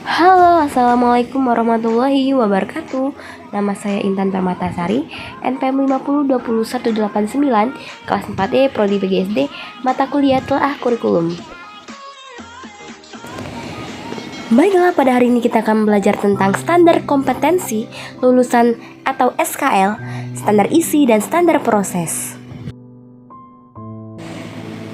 Halo, Assalamualaikum warahmatullahi wabarakatuh. Nama saya Intan Permatasari, NPM 502189, kelas 4E, Prodi PGSD, mata kuliah Telaah Kurikulum. Baiklah, pada hari ini kita akan belajar tentang standar kompetensi lulusan atau SKL, standar isi, dan standar proses.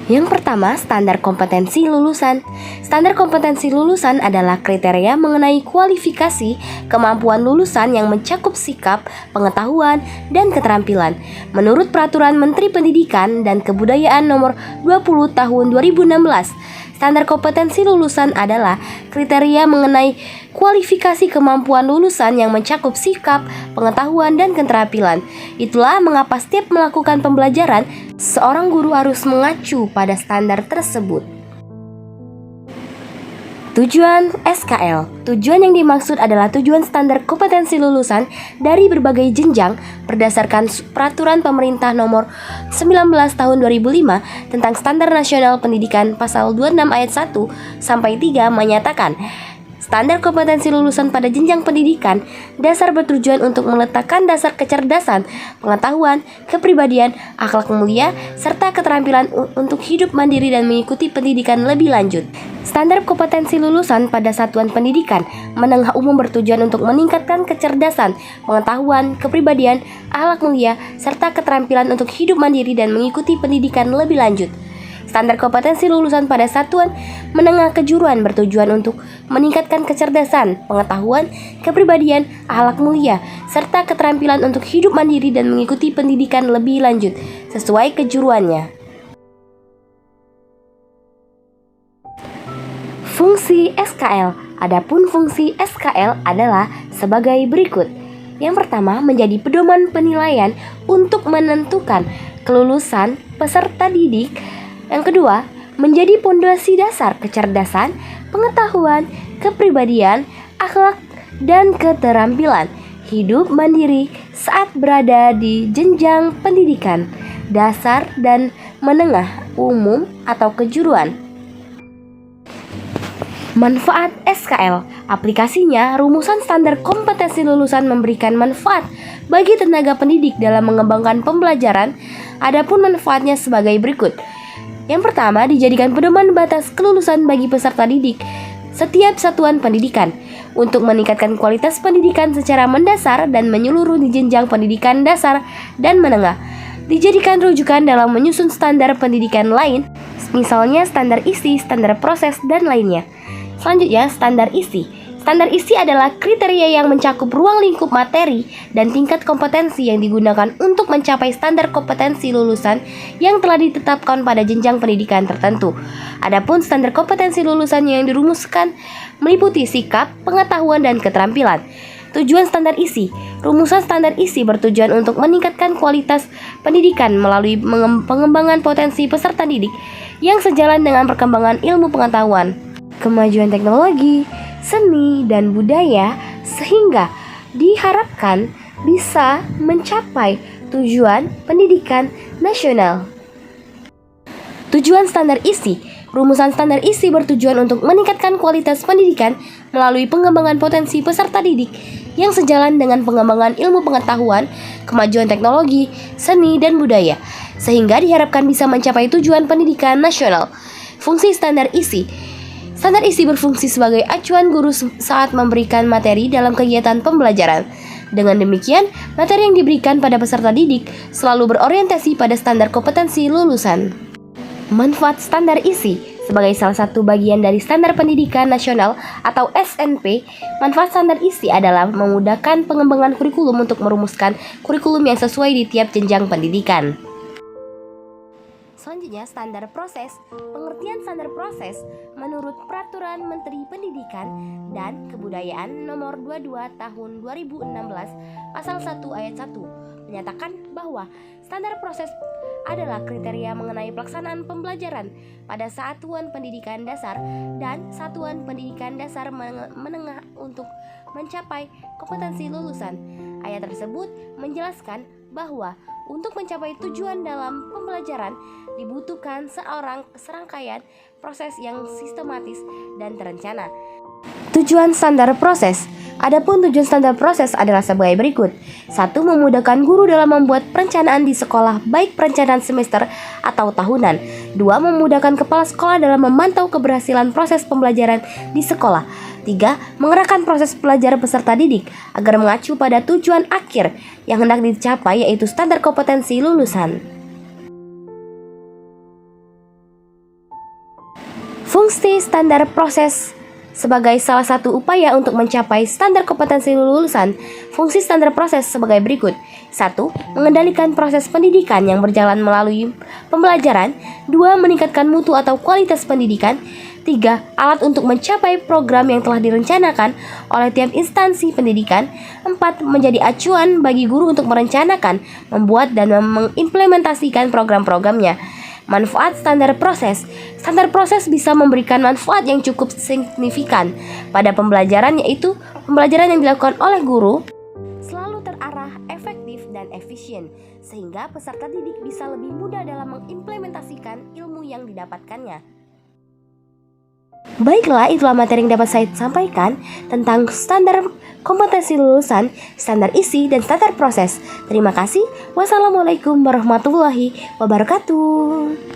Yang pertama, standar kompetensi lulusan. Standar kompetensi lulusan adalah kriteria mengenai kualifikasi kemampuan lulusan yang mencakup sikap, pengetahuan, dan keterampilan. Menurut Peraturan Menteri Pendidikan dan Kebudayaan Nomor 20 Tahun 2016, standar kompetensi lulusan adalah kriteria mengenai kualifikasi kemampuan lulusan yang mencakup sikap, pengetahuan, dan keterampilan. Itulah mengapa setiap melakukan pembelajaran, seorang guru harus mengacu pada standar tersebut. Tujuan SKL. Tujuan yang dimaksud adalah tujuan standar kompetensi lulusan dari berbagai jenjang berdasarkan Peraturan Pemerintah Nomor 19 Tahun 2005 tentang Standar Nasional Pendidikan Pasal 26 ayat 1 sampai 3 menyatakan standar kompetensi lulusan pada jenjang pendidikan dasar bertujuan untuk meletakkan dasar kecerdasan, pengetahuan, kepribadian, akhlak mulia, serta keterampilan untuk hidup mandiri dan mengikuti pendidikan lebih lanjut. Standar kompetensi lulusan pada satuan pendidikan menengah umum bertujuan untuk meningkatkan kecerdasan, pengetahuan, kepribadian, akhlak mulia, serta keterampilan untuk hidup mandiri dan mengikuti pendidikan lebih lanjut. Standar kompetensi lulusan pada satuan menengah kejuruan bertujuan untuk meningkatkan kecerdasan, pengetahuan, kepribadian, akhlak mulia, serta keterampilan untuk hidup mandiri dan mengikuti pendidikan lebih lanjut sesuai kejuruannya. Fungsi SKL. Adapun fungsi SKL adalah sebagai berikut. Yang pertama, menjadi pedoman penilaian untuk menentukan kelulusan peserta didik. Yang kedua, menjadi pondasi dasar kecerdasan, pengetahuan, kepribadian, akhlak, dan keterampilan hidup mandiri saat berada di jenjang pendidikan dasar dan menengah umum atau kejuruan. Manfaat SKL. Aplikasinya, rumusan standar kompetensi lulusan memberikan manfaat bagi tenaga pendidik dalam mengembangkan pembelajaran. Adapun manfaatnya sebagai berikut. Yang pertama, dijadikan pedoman batas kelulusan bagi peserta didik setiap satuan pendidikan untuk meningkatkan kualitas pendidikan secara mendasar dan menyeluruh di jenjang pendidikan dasar dan menengah. Dijadikan rujukan dalam menyusun standar pendidikan lain, misalnya standar isi, standar proses, dan lainnya. Selanjutnya, standar isi. Standar isi adalah kriteria yang mencakup ruang lingkup materi dan tingkat kompetensi yang digunakan untuk mencapai standar kompetensi lulusan yang telah ditetapkan pada jenjang pendidikan tertentu. Adapun standar kompetensi lulusan yang dirumuskan meliputi sikap, pengetahuan, dan keterampilan. Tujuan standar isi. Rumusan standar isi bertujuan untuk meningkatkan kualitas pendidikan melalui pengembangan potensi peserta didik yang sejalan dengan perkembangan ilmu pengetahuan, kemajuan teknologi, seni, dan budaya, sehingga diharapkan bisa mencapai tujuan pendidikan nasional. Tujuan standar isi. Rumusan standar isi bertujuan untuk meningkatkan kualitas pendidikan melalui pengembangan potensi peserta didik yang sejalan dengan pengembangan ilmu pengetahuan, kemajuan teknologi, seni, dan budaya, sehingga diharapkan bisa mencapai tujuan pendidikan nasional. Fungsi standar isi. Standar isi berfungsi sebagai acuan guru saat memberikan materi dalam kegiatan pembelajaran. Dengan demikian, materi yang diberikan pada peserta didik selalu berorientasi pada standar kompetensi lulusan. Manfaat standar isi. Sebagai salah satu bagian dari Standar Pendidikan Nasional atau SNP, manfaat standar isi adalah memudahkan pengembangan kurikulum untuk merumuskan kurikulum yang sesuai di tiap jenjang pendidikan. Selanjutnya, standar proses. Pengertian standar proses menurut Peraturan Menteri Pendidikan dan Kebudayaan Nomor 22 Tahun 2016 Pasal 1 Ayat 1 menyatakan bahwa standar proses adalah kriteria mengenai pelaksanaan pembelajaran pada satuan pendidikan dasar dan satuan pendidikan dasar menengah untuk mencapai kompetensi lulusan. Ayat tersebut menjelaskan bahwa untuk mencapai tujuan dalam pembelajaran dibutuhkan serangkaian proses yang sistematis dan terencana. Tujuan standar proses. Adapun tujuan standar proses adalah sebagai berikut. 1. Memudahkan guru dalam membuat perencanaan di sekolah, baik perencanaan semester atau tahunan. 2. Memudahkan kepala sekolah dalam memantau keberhasilan proses pembelajaran di sekolah. 3. Mengerahkan proses pelajar peserta didik agar mengacu pada tujuan akhir yang hendak dicapai, yaitu standar kompetensi lulusan. Fungsi standar proses. Sebagai salah satu upaya untuk mencapai standar kompetensi lulusan, fungsi standar proses sebagai berikut. 1. Mengendalikan proses pendidikan yang berjalan melalui pembelajaran. 2. Meningkatkan mutu atau kualitas pendidikan. 3. Alat untuk mencapai program yang telah direncanakan oleh tiap instansi pendidikan. 4. Menjadi acuan bagi guru untuk merencanakan, membuat, dan mengimplementasikan program-programnya. Manfaat standar proses. Standar proses bisa memberikan manfaat yang cukup signifikan pada pembelajaran, yaitu pembelajaran yang dilakukan oleh guru selalu terarah, efektif, dan efisien, sehingga peserta didik bisa lebih mudah dalam mengimplementasikan ilmu yang didapatkannya. Baiklah, itulah materi yang dapat saya sampaikan tentang standar kompetensi lulusan, standar isi, dan standar proses. Terima kasih. Wassalamualaikum warahmatullahi wabarakatuh.